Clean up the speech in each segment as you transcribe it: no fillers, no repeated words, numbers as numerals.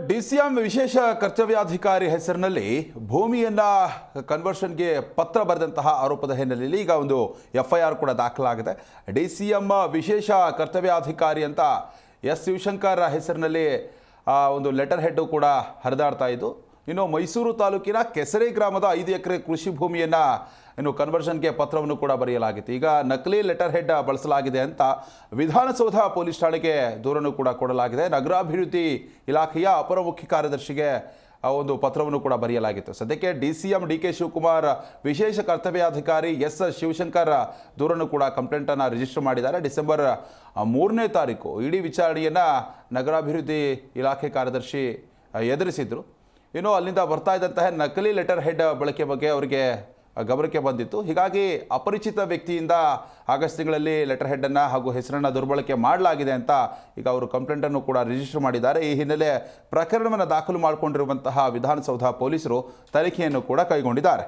DCM ವಿಶೇಷ ಕರ್ತವ್ಯಾಧಿಕಾರಿ ಹೆಸರಿನಲ್ಲಿ ಭೂಮಿಯನ್ನ ಕನ್ವರ್ಷನ್ಗೆ ಪತ್ರ ಬರೆದಂತಹ ಆರೋಪದ ಹಿನ್ನೆಲೆಯಲ್ಲಿ ಈಗ ಒಂದು ಎಫ್ಐಆರ್ ಕೂಡ ದಾಖಲಾಗಿದೆ. ಡಿಸಿಎಂ ವಿಶೇಷ ಕರ್ತವ್ಯಾಧಿಕಾರಿ ಅಂತ ಎಸ್ ಶಿವಶಂಕರ್ ಹೆಸರಿನಲ್ಲಿ ಒಂದು ಲೆಟರ್ ಹೆಡ್ ಕೂಡ ಹರಿದಾಡ್ತಾ ಇದ್ದು, ಇನ್ನು ಮೈಸೂರು ತಾಲೂಕಿನ ಕೆಸರೆ ಗ್ರಾಮದ 5 ಎಕರೆ ಕೃಷಿ ಭೂಮಿಯನ್ನು ಕನ್ವರ್ಷನ್ಗೆ ಪತ್ರವನ್ನು ಕೂಡ ಬರೆಯಲಾಗಿತ್ತು. ಈಗ ನಕಲಿ ಲೆಟರ್ ಹೆಡ್ ಬಳಸಲಾಗಿದೆ ಅಂತ ವಿಧಾನಸೌಧ ಪೊಲೀಸ್ ಠಾಣೆಗೆ ದೂರನ್ನು ಕೂಡ ಕೊಡಲಾಗಿದೆ. ನಗರಾಭಿವೃದ್ಧಿ ಇಲಾಖೆಯ ಅಪರ ಮುಖ್ಯ ಕಾರ್ಯದರ್ಶಿಗೆ ಒಂದು ಪತ್ರವನ್ನು ಕೂಡ ಬರೆಯಲಾಗಿತ್ತು. ಸದ್ಯಕ್ಕೆ ಡಿಸಿಎಂ ಡಿ.ಕೆ. ಶಿವಕುಮಾರ್ ವಿಶೇಷ ಕರ್ತವ್ಯಾಧಿಕಾರಿ ಎಸ್ ಶಿವಶಂಕರ್ ದೂರನ್ನು ಕೂಡ ಕಂಪ್ಲೇಂಟನ್ನು ರಿಜಿಸ್ಟರ್ ಮಾಡಿದ್ದಾರೆ. ಡಿಸೆಂಬರ್ 3ನೇ ತಾರೀಕು ಇಡೀ ವಿಚಾರಣೆಯನ್ನು ನಗರಾಭಿವೃದ್ಧಿ ಇಲಾಖೆ ಕಾರ್ಯದರ್ಶಿ ಎದುರಿಸಿದ್ರು. ಇನ್ನು ಅಲ್ಲಿಂದ ಬರ್ತಾ ಇದ್ದಂತಹ ನಕಲಿ ಲೆಟರ್ ಹೆಡ್ ಬಳಕೆ ಬಗ್ಗೆ ಅವರಿಗೆ ಗಮನಕ್ಕೆ ಬಂದಿತ್ತು. ಹೀಗಾಗಿ ಅಪರಿಚಿತ ವ್ಯಕ್ತಿಯಿಂದ ಆಗಸ್ಟ್ ತಿಂಗಳಲ್ಲಿ ಲೆಟರ್ ಹೆಡ್ಡನ್ನು ಹಾಗೂ ಹೆಸರನ್ನು ದುರ್ಬಳಕೆ ಮಾಡಲಾಗಿದೆ ಅಂತ ಈಗ ಅವರು ಕಂಪ್ಲೇಂಟನ್ನು ಕೂಡ ರಿಜಿಸ್ಟರ್ ಮಾಡಿದ್ದಾರೆ. ಈ ಹಿನ್ನೆಲೆ ಪ್ರಕರಣವನ್ನು ದಾಖಲು ಮಾಡಿಕೊಂಡಿರುವಂತಹ ವಿಧಾನಸೌಧ ಪೊಲೀಸರು ತನಿಖೆಯನ್ನು ಕೂಡ ಕೈಗೊಂಡಿದ್ದಾರೆ.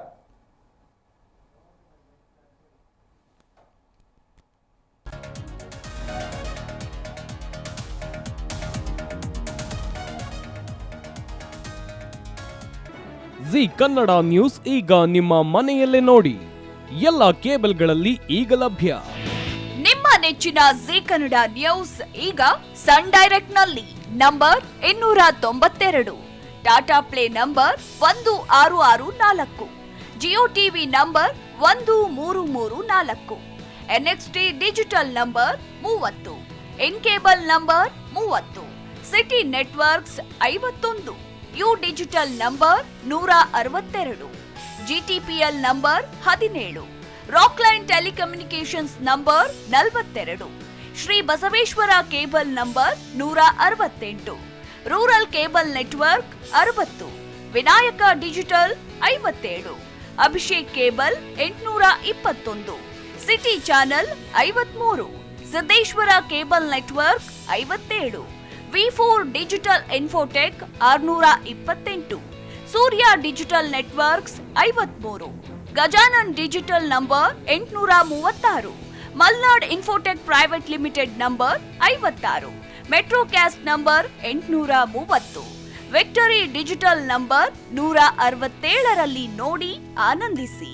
ಜಿ ಕನ್ನಡ ನ್ಯೂಸ್ ಈಗ ನಿಮ್ಮ ಮನೆಯಲ್ಲೇ ನೋಡಿ. ಎಲ್ಲ ಕೇಬಲ್ಗಳಲ್ಲಿ ಈಗ ಲಭ್ಯ. ನಿಮ್ಮ ನೆಚ್ಚಿನ ಜಿ ಕನ್ನಡ ನ್ಯೂಸ್ ಈಗ ಸನ್ ಡೈರೆಕ್ಟ್ ನಲ್ಲಿ number 292, Tata play number 1664, Jio TV number 1334, NXT digital number 30, in cable number 30, city networks 51, U digital number 162, GTPL number 17, Rockline telecommunications number 42, Shri Basaveshwara cable number 168, rural cable network 60, Vinayaka digital 57, Abhishek cable 821, city channel 53, Siddeshwara cable network 57, V4 digital Infotech 628, Surya digital networks 53, Gajanan digital number 836, Malnad infotech private limited number 56, Metrocast number 830, victory digital number 167ರಲ್ಲಿ ನೋಡಿ ಆನಂದಿಸಿ.